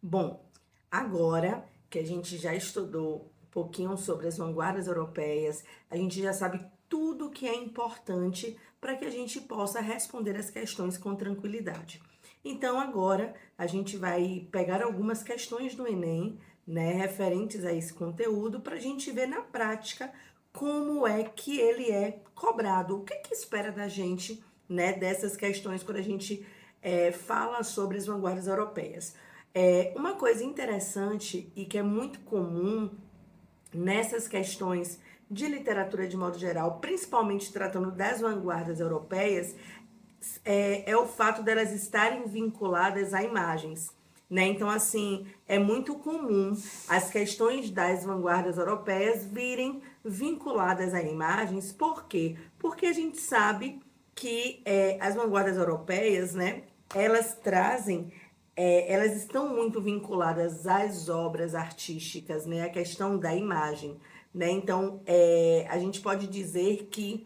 Bom, agora que a gente já estudou um pouquinho sobre as vanguardas europeias, a gente já sabe tudo que é importante para que a gente possa responder as questões com tranquilidade. Então, agora a gente vai pegar algumas questões do Enem, né, referentes a esse conteúdo, para a gente ver na prática como é que ele é cobrado, o que que espera da gente, né, dessas questões quando a gente fala sobre as vanguardas europeias. Uma coisa interessante e que é muito comum nessas questões de literatura de modo geral, principalmente tratando das vanguardas europeias, é o fato delas estarem vinculadas a imagens. Né? Então, assim, é muito comum as questões das vanguardas europeias virem vinculadas a imagens. Por quê? Porque a gente sabe que as vanguardas europeias, né, elas trazem, elas estão muito vinculadas às obras artísticas, né, a questão da imagem. Né? Então, a gente pode dizer que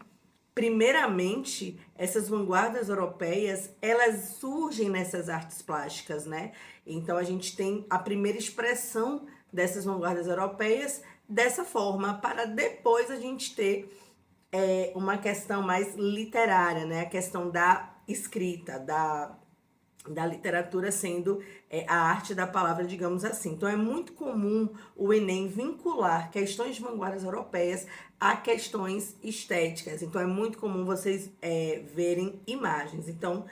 primeiramente, essas vanguardas europeias, elas surgem nessas artes plásticas, né? Então a gente tem a primeira expressão dessas vanguardas europeias dessa forma, para depois a gente ter uma questão mais literária, né? A questão da escrita, da literatura sendo a arte da palavra, digamos assim. Então é muito comum o Enem vincular questões de vanguardas europeias a questões estéticas. Então é muito comum vocês verem imagens. Então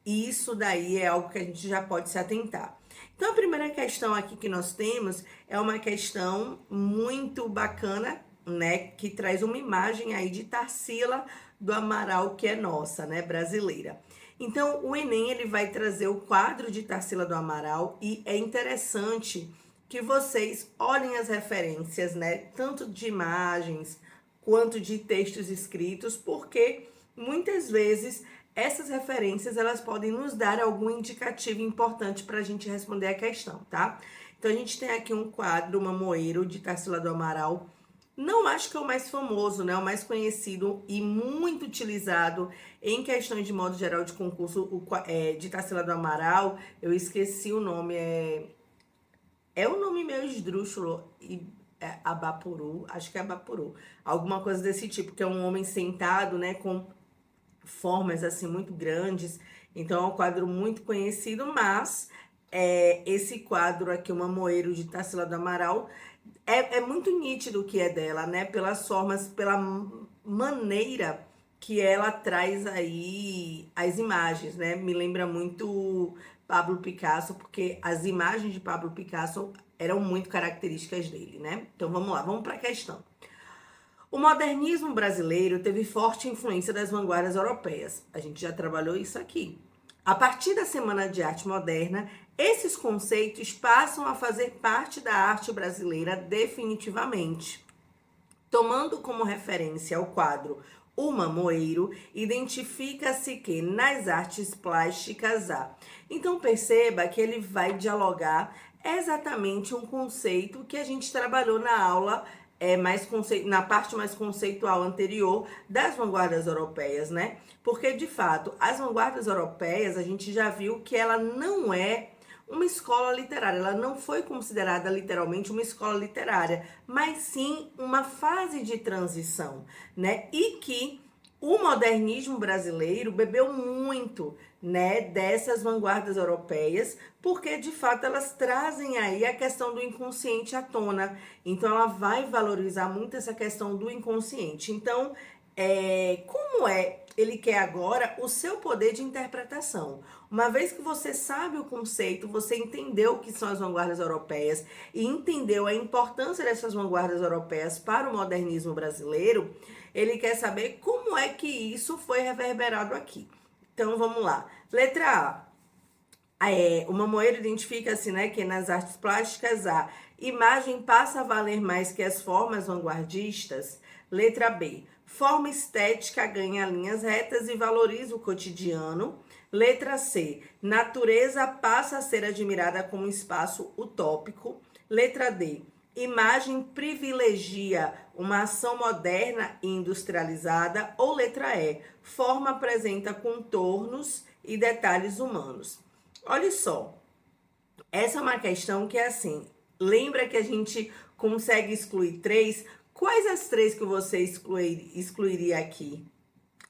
isso daí é algo que a gente já pode se atentar. Então a primeira questão aqui que nós temos é uma questão muito bacana, né, que traz uma imagem aí de Tarsila do Amaral, que é nossa, né, brasileira. Então, o Enem ele vai trazer o quadro de Tarsila do Amaral e é interessante que vocês olhem as referências, né, tanto de imagens quanto de textos escritos, porque muitas vezes essas referências elas podem nos dar algum indicativo importante para a gente responder a questão, tá? Então, a gente tem aqui um quadro, Mamoeiro, de Tarsila do Amaral. Não acho que é o mais famoso, né? O mais conhecido e muito utilizado em questões de modo geral de concurso de Tarsila do Amaral. Eu esqueci o nome, é um nome meio esdrúxulo, Abapuru, acho que é Abapuru. Alguma coisa desse tipo, que é um homem sentado, né, com formas assim muito grandes. Então é um quadro muito conhecido, mas esse quadro aqui, o Mamoeiro de Tarsila do Amaral, é muito nítido o que é dela, né? Pelas formas, pela maneira que ela traz aí as imagens, né? Me lembra muito Pablo Picasso, porque as imagens de Pablo Picasso eram muito características dele, né? Então vamos lá, vamos para a questão. O modernismo brasileiro teve forte influência das vanguardas europeias. A gente já trabalhou isso aqui. A partir da Semana de Arte Moderna, esses conceitos passam a fazer parte da arte brasileira definitivamente. Tomando como referência o quadro O Mamoeiro, identifica-se que nas artes plásticas há. Então perceba que ele vai dialogar exatamente um conceito que a gente trabalhou na aula na parte mais conceitual anterior das vanguardas europeias, né? Porque de fato, as vanguardas europeias, a gente já viu que ela não é uma escola literária, ela não foi considerada literalmente uma escola literária, mas sim uma fase de transição, né? E que o modernismo brasileiro bebeu muito, né, dessas vanguardas europeias, porque de fato elas trazem aí a questão do inconsciente à tona. Então ela vai valorizar muito essa questão do inconsciente. Então, como ele quer agora o seu poder de interpretação. Uma vez que você sabe o conceito, você entendeu o que são as vanguardas europeias e entendeu a importância dessas vanguardas europeias para o modernismo brasileiro, ele quer saber como é que isso foi reverberado aqui. Então vamos lá. Letra A. O Mamoeiro identifica-se, né, que nas artes plásticas a imagem passa a valer mais que as formas vanguardistas. Letra B. Forma estética ganha linhas retas e valoriza o cotidiano. Letra C. Natureza passa a ser admirada como espaço utópico. Letra D. Imagem privilegia uma ação moderna e industrializada. Ou letra E. Forma apresenta contornos e detalhes humanos. Olha só, Essa é uma questão que é assim, lembra que a gente consegue excluir três? Quais as três que você excluiria aqui?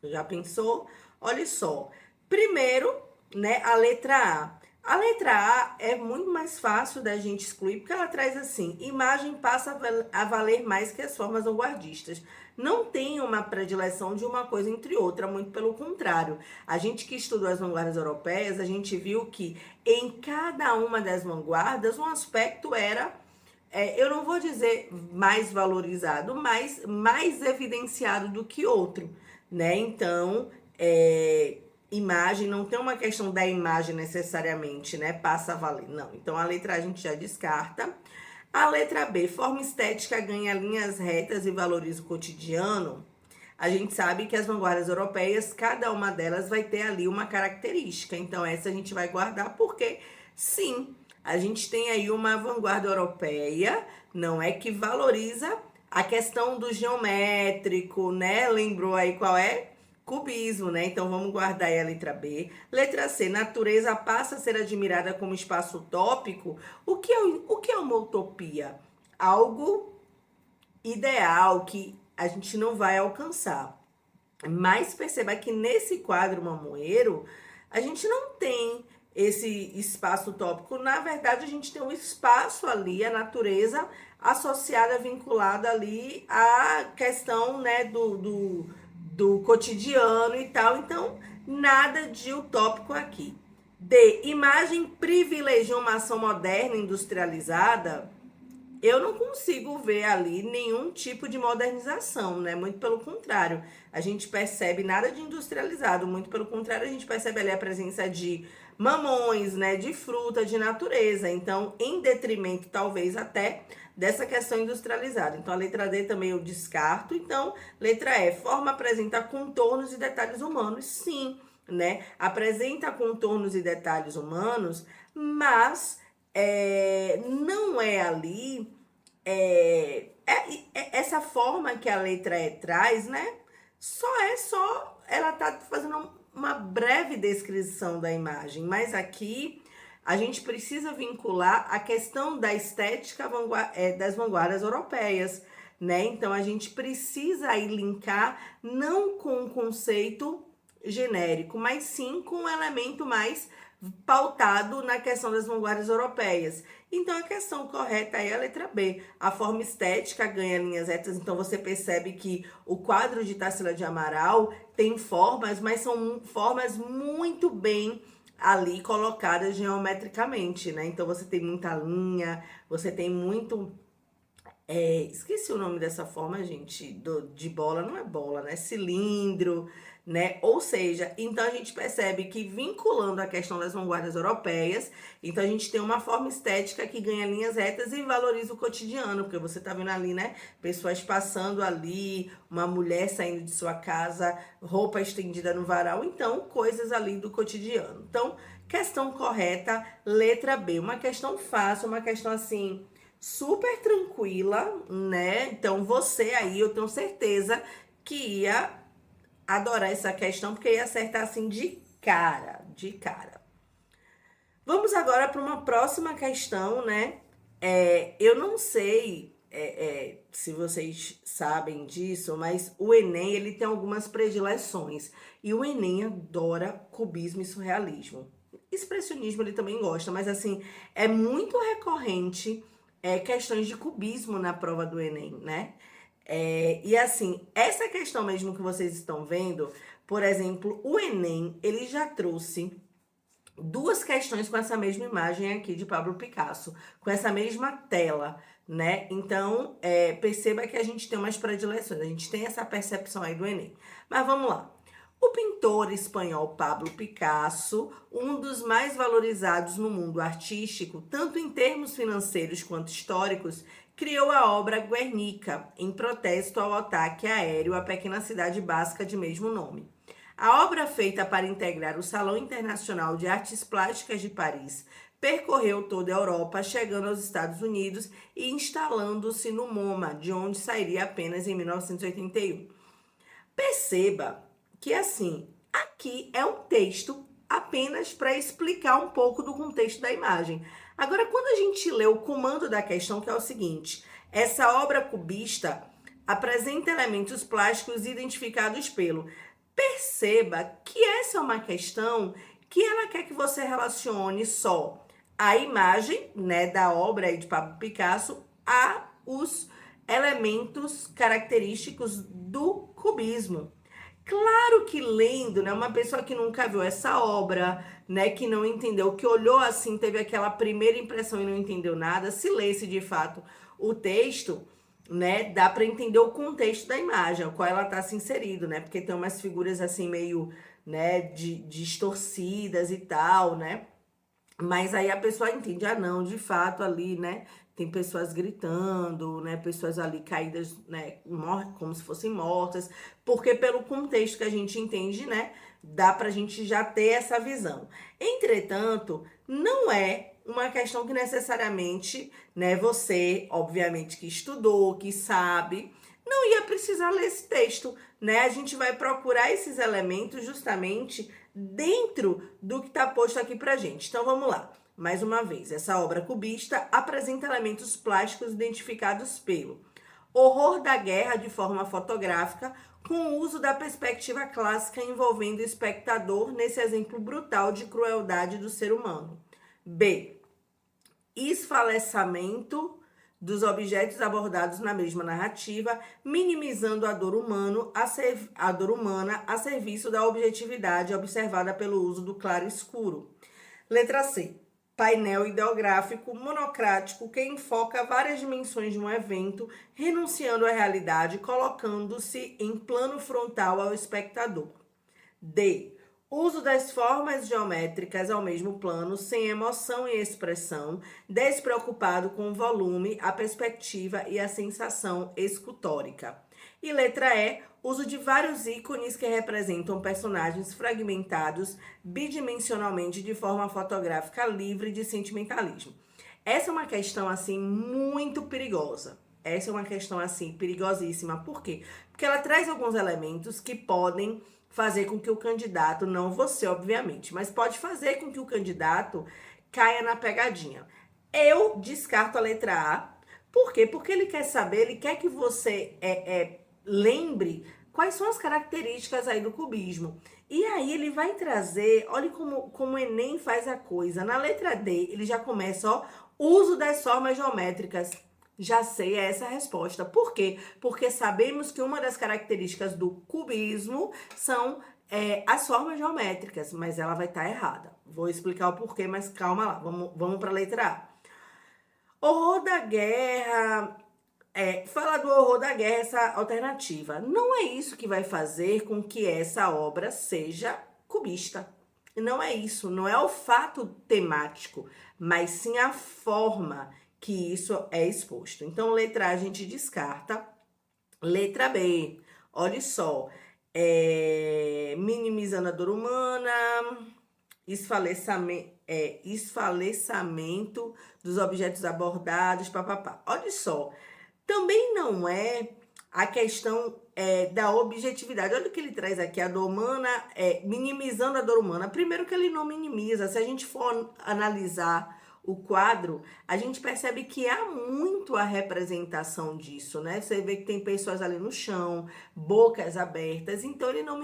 Já pensou? Olha só. Primeiro, né, a letra A. A letra A é muito mais fácil da gente excluir, porque ela traz assim: imagem passa a valer mais que as formas vanguardistas. Não tem uma predileção de uma coisa entre outra, muito pelo contrário. A gente que estudou as vanguardas europeias, a gente viu que em cada uma das vanguardas, um aspecto era eu não vou dizer mais valorizado, mas mais evidenciado do que outro, né? Então, imagem, não tem uma questão da imagem necessariamente, né? Passa a valer, não. Então, a letra A a gente já descarta. A letra B, forma estética ganha linhas retas e valoriza o cotidiano. A gente sabe que as vanguardas europeias, cada uma delas vai ter ali uma característica. Então, essa a gente vai guardar porque, sim, a gente tem aí uma vanguarda europeia, não é, que valoriza a questão do geométrico, né? Lembrou aí qual é? Cubismo, né? Então vamos guardar aí a letra B. Letra C, natureza passa a ser admirada como espaço utópico. O que é uma utopia? Algo ideal que a gente não vai alcançar. Mas perceba que nesse quadro mamoeiro, a gente não tem esse espaço utópico. Na verdade, a gente tem um espaço ali, a natureza associada, vinculada ali à questão, né, do cotidiano e tal. Então, nada de utópico aqui. D. Imagem privilegia uma ação moderna, industrializada. Eu não consigo ver ali nenhum tipo de modernização, né? Muito pelo contrário, a gente percebe nada de industrializado, muito pelo contrário, a gente percebe ali a presença de mamões, né? De fruta, de natureza. Então, em detrimento, talvez, até dessa questão industrializada. Então, a letra D também eu descarto. Então, letra E, forma apresenta contornos e detalhes humanos. Sim, né? Apresenta contornos e detalhes humanos, mas não é ali essa forma que a letra E traz, né? Só ela tá fazendo uma breve descrição da imagem, mas aqui a gente precisa vincular a questão da estética das vanguardas europeias, né? Então a gente precisa aí linkar não com um conceito genérico, mas sim com um elemento mais pautado na questão das vanguardas europeias. Então a questão correta é a letra B. A forma estética ganha linhas retas, então você percebe que o quadro de Tarsila de Amaral tem formas, mas são formas muito bem ali colocadas geometricamente, né? Então você tem muita linha, você tem muito esqueci o nome dessa forma, gente, de bola, não é bola, né? Cilindro, né? Ou seja, então a gente percebe que vinculando a questão das vanguardas europeias, então a gente tem uma forma estética que ganha linhas retas e valoriza o cotidiano, porque você tá vendo ali, né? Pessoas passando ali, uma mulher saindo de sua casa, roupa estendida no varal, então coisas ali do cotidiano. Então, questão correta, letra B, uma questão fácil, uma questão assim super tranquila, né? Então você aí, eu tenho certeza que ia adorar essa questão, porque ia acertar assim de cara, de cara. Vamos agora para uma próxima questão, né? Eu não sei se vocês sabem disso, mas o Enem ele tem algumas predileções e o Enem adora cubismo e surrealismo. Expressionismo ele também gosta, mas assim é muito recorrente questões de cubismo na prova do Enem, né? E assim, essa questão mesmo que vocês estão vendo, por exemplo, o Enem, ele já trouxe duas questões com essa mesma imagem aqui de Pablo Picasso, com essa mesma tela, né? Então, perceba que a gente tem umas predileções, a gente tem essa percepção aí do Enem. Mas vamos lá. O pintor espanhol Pablo Picasso, um dos mais valorizados no mundo artístico, tanto em termos financeiros quanto históricos, criou a obra Guernica, em protesto ao ataque aéreo à pequena cidade basca de mesmo nome. A obra, feita para integrar o Salão Internacional de Artes Plásticas de Paris, percorreu toda a Europa, chegando aos Estados Unidos e instalando-se no MoMA, de onde sairia apenas em 1981. Perceba que, assim, aqui é um texto apenas para explicar um pouco do contexto da imagem. Agora, quando a gente lê o comando da questão, que é o seguinte: essa obra cubista apresenta elementos plásticos identificados pelo. Perceba que essa é uma questão que ela quer que você relacione só a imagem, né, da obra aí de Pablo Picasso a os elementos característicos do cubismo. Claro que lendo, né, uma pessoa que nunca viu essa obra, né, que não entendeu, que olhou assim, teve aquela primeira impressão e não entendeu nada, se lesse de fato o texto, né, dá para entender o contexto da imagem, ao qual ela está se inserido, né, porque tem umas figuras assim meio, né, distorcidas e tal, né, mas aí a pessoa entende, ah, não, de fato ali, né, tem pessoas gritando, né, pessoas ali caídas, né, como se fossem mortas, porque pelo contexto que a gente entende, né, dá pra gente já ter essa visão. Entretanto, não é uma questão que necessariamente, né, você, obviamente que estudou, que sabe, não ia precisar ler esse texto, né? A gente vai procurar esses elementos justamente dentro do que está posto aqui pra gente. Então vamos lá. Mais uma vez, essa obra cubista apresenta elementos plásticos identificados pelo horror da guerra de forma fotográfica, com o uso da perspectiva clássica envolvendo o espectador nesse exemplo brutal de crueldade do ser humano. B. Esfalecamento dos objetos abordados na mesma narrativa, minimizando a dor humana a serviço da objetividade observada pelo uso do claro e escuro. Letra C. Painel ideográfico monocrático que enfoca várias dimensões de um evento, renunciando à realidade, colocando-se em plano frontal ao espectador. D. Uso das formas geométricas ao mesmo plano, sem emoção e expressão, despreocupado com o volume, a perspectiva e a sensação escultórica. E letra E. Uso de vários ícones que representam personagens fragmentados bidimensionalmente de forma fotográfica livre de sentimentalismo. Essa é uma questão, assim, muito perigosa. Essa é uma questão, assim, perigosíssima. Por quê? Porque ela traz alguns elementos que podem fazer com que o candidato, não você, obviamente, mas pode fazer com que o candidato caia na pegadinha. Eu descarto a letra A. Por quê? Porque ele quer saber, ele quer que você lembre quais são as características aí do cubismo. E aí ele vai trazer, olha como o Enem faz a coisa. Na letra D, ele já começa, ó, uso das formas geométricas. Já sei essa a resposta. Por quê? Porque sabemos que uma das características do cubismo são as formas geométricas, mas ela vai estar errada. Vou explicar o porquê, mas calma lá. Vamos para a letra A. Horror da guerra. Fala do horror da guerra, essa alternativa. Não é isso que vai fazer com que essa obra seja cubista. Não é isso, não é o fato temático, mas sim a forma que isso é exposto. Então, letra A a gente descarta. Letra B, olha só, minimizando a dor humana, esfalecamento dos objetos abordados, papapá. Olha só, também não é a questão da objetividade. Olha o que ele traz aqui, a dor humana, minimizando a dor humana. Primeiro que ele não minimiza. Se a gente for analisar o quadro, a gente percebe que há muito a representação disso, né? Você vê que tem pessoas ali no chão, bocas abertas, então ele não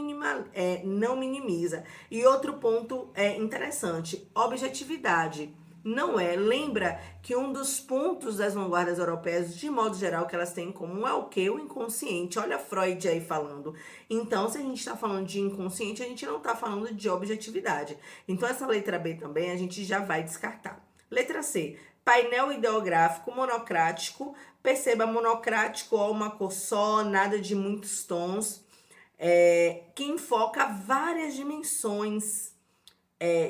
minimiza. E outro ponto interessante, objetividade. Não é. Lembra que um dos pontos das vanguardas europeias, de modo geral, que elas têm em comum é o quê? O inconsciente. Olha Freud aí falando. Então, se a gente está falando de inconsciente, a gente não está falando de objetividade. Então, essa letra B também a gente já vai descartar. Letra C. Painel ideográfico monocrático. Perceba, monocrático, ó, uma cor só, nada de muitos tons. Que enfoca várias dimensões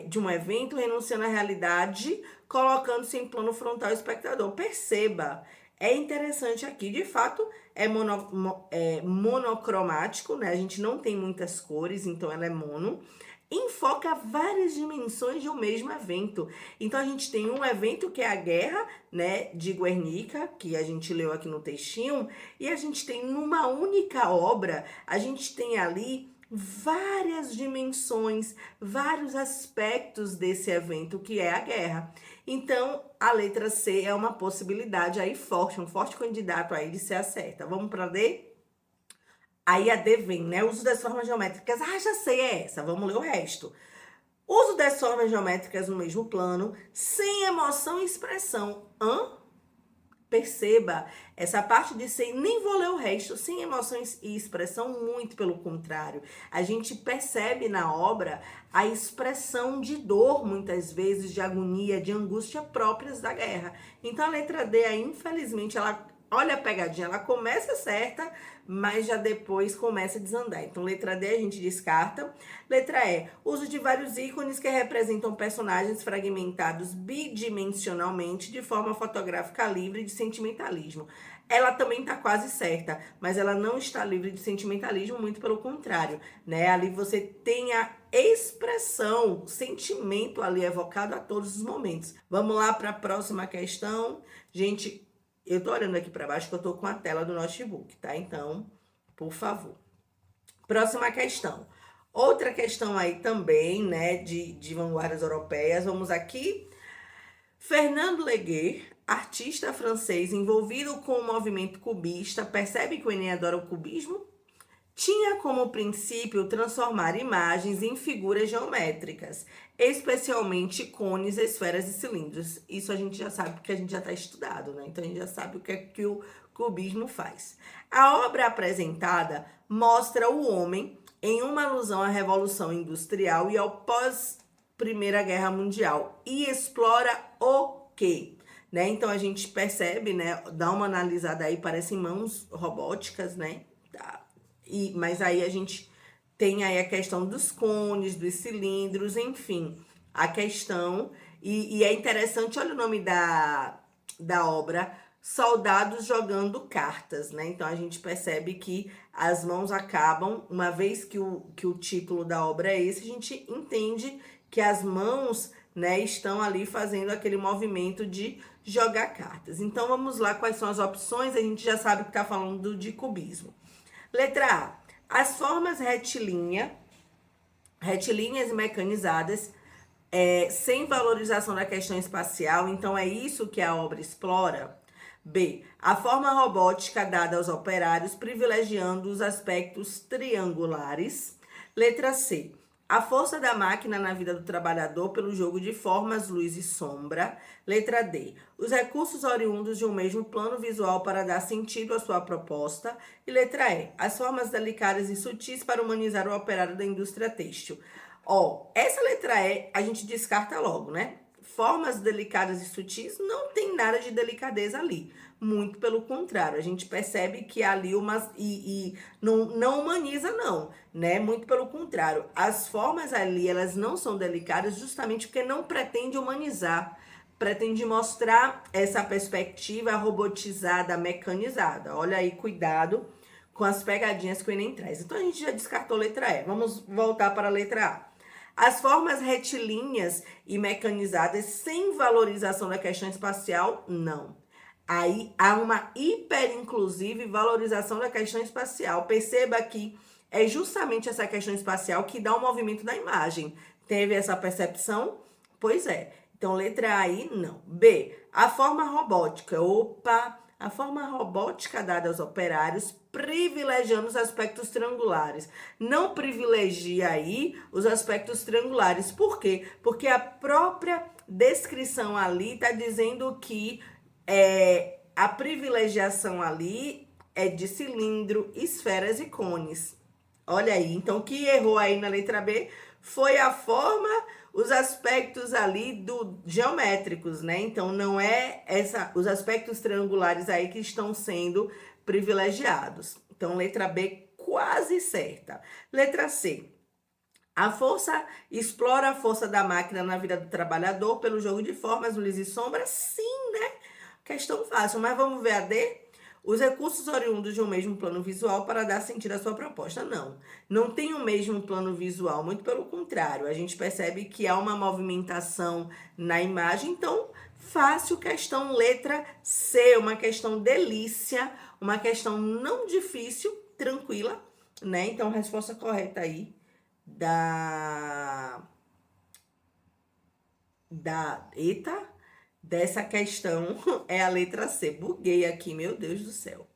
de um evento, renunciando à realidade, colocando-se em plano frontal ao espectador. Perceba, é interessante aqui, de fato, é monocromático, né? A gente não tem muitas cores, então ela é mono. Enfoca várias dimensões de um mesmo evento. Então, a gente tem um evento que é a guerra, né, de Guernica, que a gente leu aqui no textinho, e a gente tem numa única obra, a gente tem ali várias dimensões, vários aspectos desse evento que é a guerra. Então, a letra C é uma possibilidade aí forte, um forte candidato aí de ser a certa. Vamos para D? Aí a D vem, né? Uso das formas geométricas. Ah, já sei, é essa. Vamos ler o resto. Uso das formas geométricas no mesmo plano, sem emoção e expressão. Perceba, essa parte de sem, nem vou ler o resto, sem emoções e expressão, muito pelo contrário. A gente percebe na obra a expressão de dor, muitas vezes, de agonia, de angústia próprias da guerra. Então a letra D aí, infelizmente, ela, olha a pegadinha, ela começa certa, mas já depois começa a desandar. Então letra D a gente descarta. Letra E, uso de vários ícones que representam personagens fragmentados bidimensionalmente de forma fotográfica livre de sentimentalismo. Ela também está quase certa, mas ela não está livre de sentimentalismo, muito pelo contrário, né? Ali você tem a expressão, o sentimento ali evocado a todos os momentos. Vamos lá para a próxima questão. Gente, eu tô olhando aqui para baixo que eu tô com a tela do notebook, tá? Então, por favor. Próxima questão. Outra questão aí também, né, de vanguardas europeias. Vamos aqui. Fernando Léger, artista francês envolvido com o movimento cubista, percebe que o Enem adora o cubismo? Tinha como princípio transformar imagens em figuras geométricas, especialmente cones, esferas e cilindros. Isso a gente já sabe porque a gente já está estudado, né? Então a gente já sabe o que é que o cubismo faz. A obra apresentada mostra o homem em uma alusão à Revolução Industrial e ao pós-Primeira Guerra Mundial e explora o quê? Né? Então a gente percebe, né? Dá uma analisada aí, parecem mãos robóticas, né? Mas aí a gente tem aí a questão dos cones, dos cilindros, enfim, a questão. E é interessante, olha o nome da obra, Soldados Jogando Cartas, né? Então a gente percebe que as mãos acabam, uma vez que o título da obra é esse, a gente entende que as mãos, né, estão ali fazendo aquele movimento de jogar cartas. Então vamos lá, quais são as opções? A gente já sabe que está falando de cubismo. Letra A. As formas retilíneas e mecanizadas, sem valorização da questão espacial, então é isso que a obra explora. B. A forma robótica dada aos operários, privilegiando os aspectos triangulares. Letra C. A força da máquina na vida do trabalhador pelo jogo de formas, luz e sombra. Letra D. Os recursos oriundos de um mesmo plano visual para dar sentido à sua proposta. E letra E. As formas delicadas e sutis para humanizar o operário da indústria têxtil. Ó, essa letra E a gente descarta logo, né? Formas delicadas e sutis não tem nada de delicadeza ali. Muito pelo contrário, a gente percebe que ali não humaniza não, né? Muito pelo contrário, as formas ali, elas não são delicadas justamente porque não pretende humanizar, pretende mostrar essa perspectiva robotizada, mecanizada. Olha aí, cuidado com as pegadinhas que o Enem traz. Então a gente já descartou a letra E, vamos voltar para a letra A. As formas retilíneas e mecanizadas sem valorização da questão espacial, não. Aí há uma hiperinclusiva valorização da questão espacial. Perceba que é justamente essa questão espacial que dá o movimento da imagem. Teve essa percepção? Pois é. Então, letra A aí, não. B, a forma robótica. Opa! A forma robótica dada aos operários, privilegiando os aspectos triangulares. Não privilegia aí os aspectos triangulares. Por quê? Porque a própria descrição ali está dizendo que a privilegiação ali é de cilindro, esferas e cones. Olha aí, então o que errou aí na letra B foi a forma, os aspectos ali geométricos, né? Então não é os aspectos triangulares aí que estão sendo privilegiados. Então letra B quase certa. Letra C. A força explora a força da máquina na vida do trabalhador pelo jogo de formas, luz e sombra? Sim, né? Questão fácil, mas vamos ver a D? Os recursos oriundos de um mesmo plano visual para dar sentido à sua proposta. Não tem o mesmo plano visual, muito pelo contrário. A gente percebe que há uma movimentação na imagem, então fácil, questão letra C, uma questão delícia, uma questão não difícil, tranquila. né? Então, a resposta correta aí eita, dessa questão é a letra C. Buguei aqui, meu Deus do céu.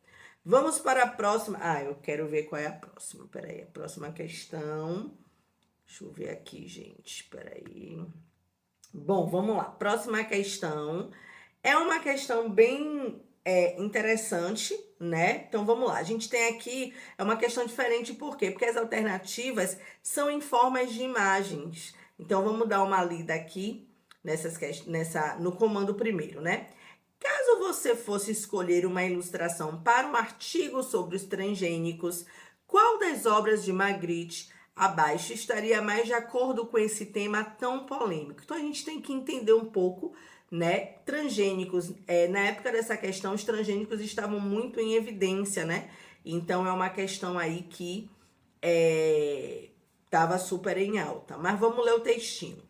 Vamos para a próxima. Ah, eu quero ver qual é a próxima. Peraí, a próxima questão. Deixa eu ver aqui, gente. Peraí. Bom, vamos lá. Próxima questão. É uma questão bem interessante, né? Então, vamos lá. A gente tem aqui, é uma questão diferente, por quê? Porque as alternativas são em formas de imagens. Então, vamos dar uma lida aqui no comando primeiro, né? Caso você fosse escolher uma ilustração para um artigo sobre os transgênicos, qual das obras de Magritte abaixo estaria mais de acordo com esse tema tão polêmico? Então, a gente tem que entender um pouco, né? Transgênicos, na época dessa questão, os transgênicos estavam muito em evidência, né? Então, é uma questão aí que estava super em alta. Mas vamos ler o textinho.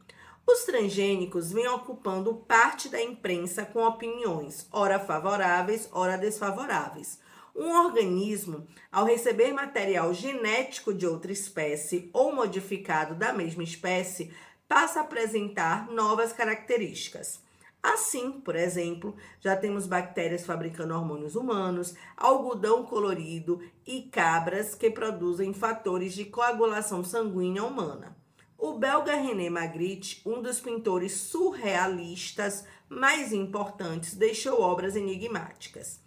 Os transgênicos vêm ocupando parte da imprensa com opiniões, ora favoráveis, ora desfavoráveis. Um organismo, ao receber material genético de outra espécie ou modificado da mesma espécie, passa a apresentar novas características. Assim, por exemplo, já temos bactérias fabricando hormônios humanos, algodão colorido e cabras que produzem fatores de coagulação sanguínea humana. O belga René Magritte, um dos pintores surrealistas mais importantes, deixou obras enigmáticas.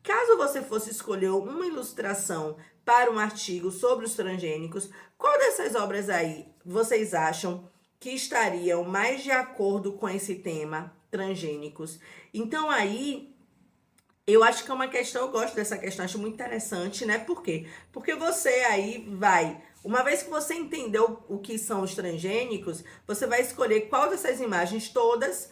Caso você fosse escolher uma ilustração para um artigo sobre os transgênicos, qual dessas obras aí vocês acham que estariam mais de acordo com esse tema, transgênicos? Então aí, eu acho que é uma questão, eu gosto dessa questão, acho muito interessante, né? Por quê? Porque você aí vai, uma vez que você entendeu o que são os transgênicos, você vai escolher qual dessas imagens todas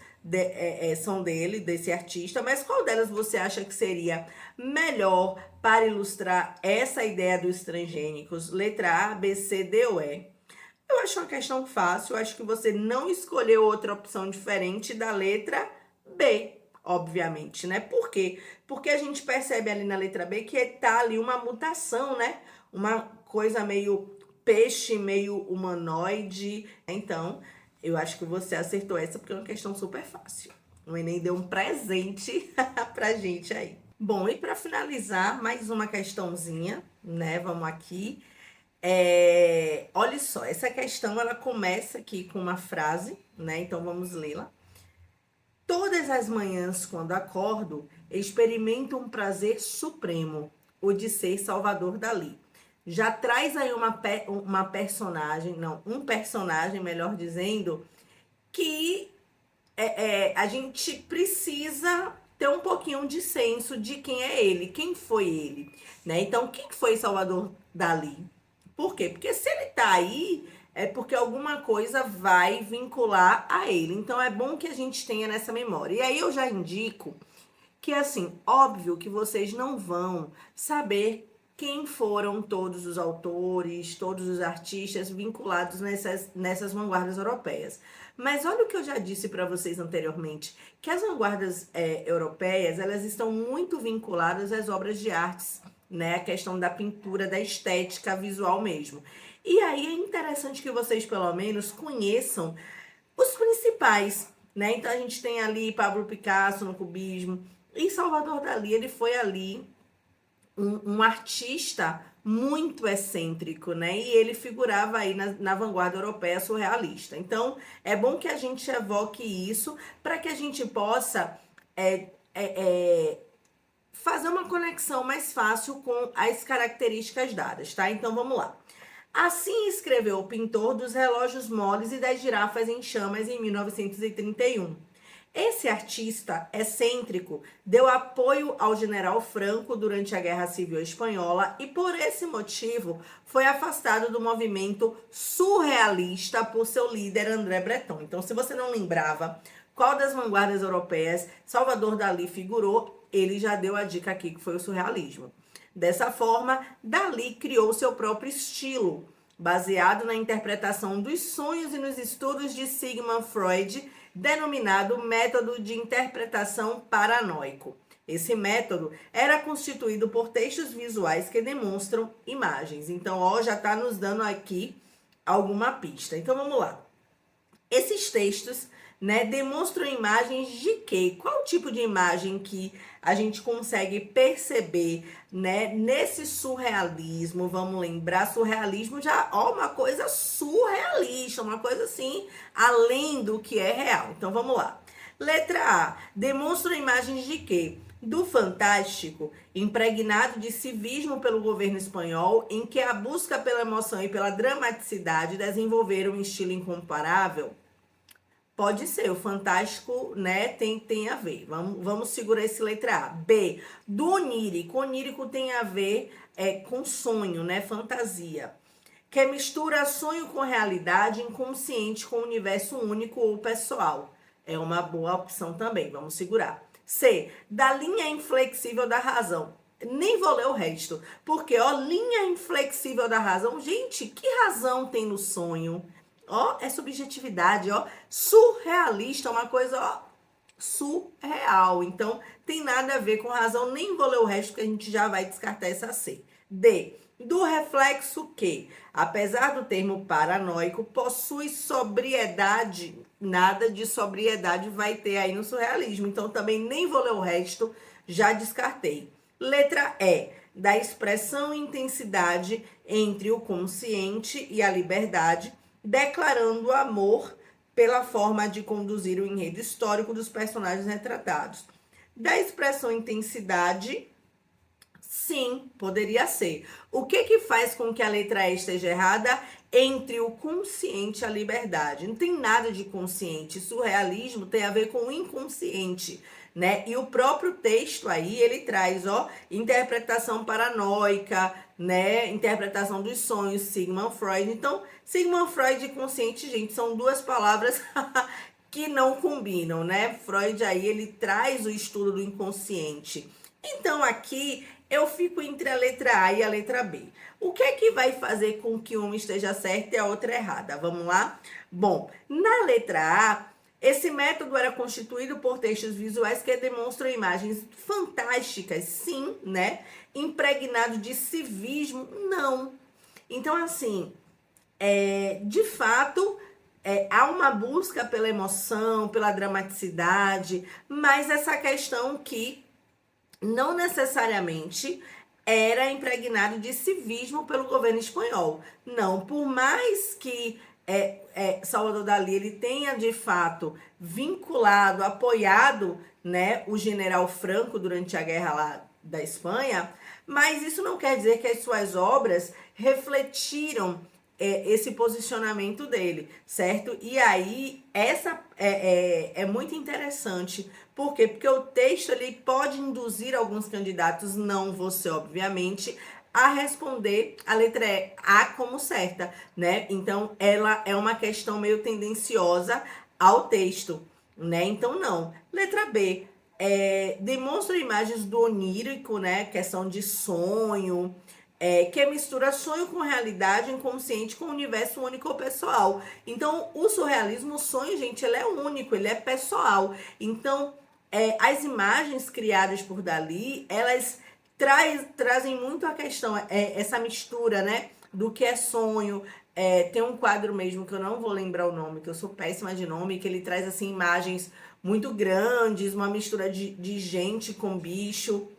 são dele, desse artista, mas qual delas você acha que seria melhor para ilustrar essa ideia dos transgênicos? Letra A, B, C, D ou E? Eu acho uma questão fácil, eu acho que você não escolheu outra opção diferente da letra B, obviamente, né? Por quê? Porque a gente percebe ali na letra B que tá ali uma mutação, né? Uma coisa meio peixe, meio humanoide. Então, eu acho que você acertou essa porque é uma questão super fácil. O Enem deu um presente pra gente aí. Bom, e para finalizar, mais uma questãozinha, né? Vamos aqui. Olha só, essa questão ela começa aqui com uma frase, né? Então vamos lê-la. Todas as manhãs, quando acordo, experimento um prazer supremo, o de ser Salvador Dalí. Já traz aí uma personagem, não, um personagem, melhor dizendo, que a gente precisa ter um pouquinho de senso de quem é ele, quem foi ele, né? Então, quem foi Salvador Dalí? Por quê? Porque se ele tá aí, é porque alguma coisa vai vincular a ele. Então, é bom que a gente tenha nessa memória. E aí, eu já indico que, assim, óbvio que vocês não vão saber quem foram todos os autores, todos os artistas vinculados nessas vanguardas europeias. Mas olha o que eu já disse para vocês anteriormente, que as vanguardas europeias, elas estão muito vinculadas às obras de artes, né? A questão da pintura, da estética visual mesmo. E aí é interessante que vocês, pelo menos, conheçam os principais, né? Então a gente tem ali Pablo Picasso no cubismo, e Salvador Dalí, ele foi ali um artista muito excêntrico, né? E ele figurava aí na vanguarda europeia surrealista. Então, é bom que a gente evoque isso para que a gente possa fazer uma conexão mais fácil com as características dadas, tá? Então, vamos lá. Assim escreveu o pintor dos relógios moles e das girafas em chamas em 1931. Esse artista excêntrico deu apoio ao general Franco durante a Guerra Civil Espanhola e, por esse motivo, foi afastado do movimento surrealista por seu líder André Breton. Então, se você não lembrava qual das vanguardas europeias Salvador Dalí figurou, ele já deu a dica aqui que foi o surrealismo. Dessa forma, Dalí criou seu próprio estilo, baseado na interpretação dos sonhos e nos estudos de Sigmund Freud, denominado método de interpretação paranoico. Esse método era constituído por textos visuais que demonstram imagens. Então, ó, já está nos dando aqui alguma pista. Então, vamos lá. Esses textos, né, demonstram imagens de quê? Qual tipo de imagem que a gente consegue perceber, né, nesse surrealismo? Vamos lembrar, surrealismo já, ó, uma coisa surrealista, uma coisa assim, além do que é real. Então, vamos lá. Letra A, demonstram imagens de quê? Do fantástico, impregnado de civismo pelo governo espanhol, em que a busca pela emoção e pela dramaticidade desenvolveram um estilo incomparável. Pode ser, o fantástico, né, tem a ver. Vamos segurar esse letra A. B, do onírico. Onírico tem a ver com sonho, né, fantasia. Que mistura sonho com realidade, inconsciente com universo único ou pessoal. É uma boa opção também, vamos segurar. C, da linha inflexível da razão. Nem vou ler o resto, porque, ó, linha inflexível da razão. Gente, que razão tem no sonho? Ó, é subjetividade, ó, surrealista, uma coisa, ó, surreal. Então, tem nada a ver com razão, nem vou ler o resto, porque a gente já vai descartar essa C. D, do reflexo que, apesar do termo paranoico, possui sobriedade, nada de sobriedade vai ter aí no surrealismo. Então, também nem vou ler o resto, já descartei. Letra E, da expressão e intensidade entre o consciente e a liberdade, declarando amor pela forma de conduzir o enredo histórico dos personagens retratados. Da expressão intensidade, sim, poderia ser. O que faz com que a letra E esteja errada? Entre o consciente e a liberdade. Não tem nada de consciente. Surrealismo tem a ver com o inconsciente, né? E o próprio texto aí, ele traz, ó, interpretação paranoica, né? Interpretação dos sonhos, Sigmund Freud. Então, Sigmund Freud e consciente, gente, são duas palavras que não combinam, né? Freud aí, ele traz o estudo do inconsciente. Então, aqui eu fico entre a letra A e a letra B. O que é que vai fazer com que uma esteja certa e a outra errada? Vamos lá? Bom, na letra A, esse método era constituído por textos visuais que demonstram imagens fantásticas, sim, né? Impregnado de civismo, não. Então, assim, de fato, há uma busca pela emoção, pela dramaticidade, mas essa questão que não necessariamente era impregnado de civismo pelo governo espanhol. Não, por mais que Salvador Dalí ele tenha de fato vinculado, apoiado, né, o general Franco durante a guerra lá da Espanha, mas isso não quer dizer que as suas obras refletiram esse posicionamento dele, certo? E aí, essa é muito interessante. Por quê? Porque o texto ele pode induzir alguns candidatos, não você, obviamente, a responder a letra A como certa, né? Então, ela é uma questão meio tendenciosa ao texto, né? Então, não. Letra B, demonstra imagens do onírico, né? Questão de sonho, que mistura sonho com realidade, inconsciente com o universo único ou pessoal. Então, o surrealismo, o sonho, gente, ele é único, ele é pessoal. Então, as imagens criadas por Dalí, elas trazem muito a questão, essa mistura, né, do que é sonho. Tem um quadro mesmo que eu não vou lembrar o nome, que eu sou péssima de nome, que ele traz, assim, imagens muito grandes, uma mistura de gente com bicho.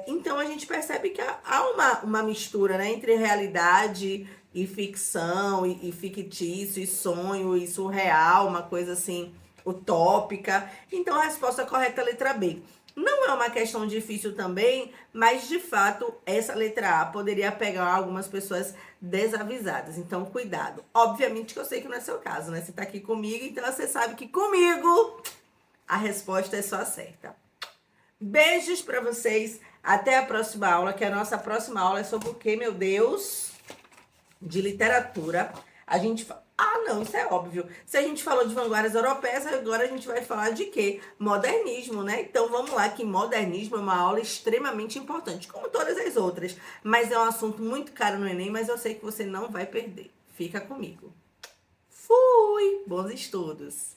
Então a gente percebe que há uma mistura, né, entre realidade e ficção, e fictício, e sonho, e surreal, uma coisa assim, utópica. Então a resposta correta é a letra B. Não é uma questão difícil também, mas de fato essa letra A poderia pegar algumas pessoas desavisadas. Então cuidado. Obviamente que eu sei que não é seu caso, né? Você tá aqui comigo, então você sabe que comigo a resposta é só a certa. Beijos pra vocês. Até a próxima aula, que a nossa próxima aula é sobre o quê, meu Deus? De literatura. A gente fala... Ah, não, isso é óbvio. Se a gente falou de vanguardas europeias, agora a gente vai falar de quê? Modernismo, né? Então vamos lá, que modernismo é uma aula extremamente importante, como todas as outras. Mas é um assunto muito caro no Enem, mas eu sei que você não vai perder. Fica comigo. Fui! Bons estudos!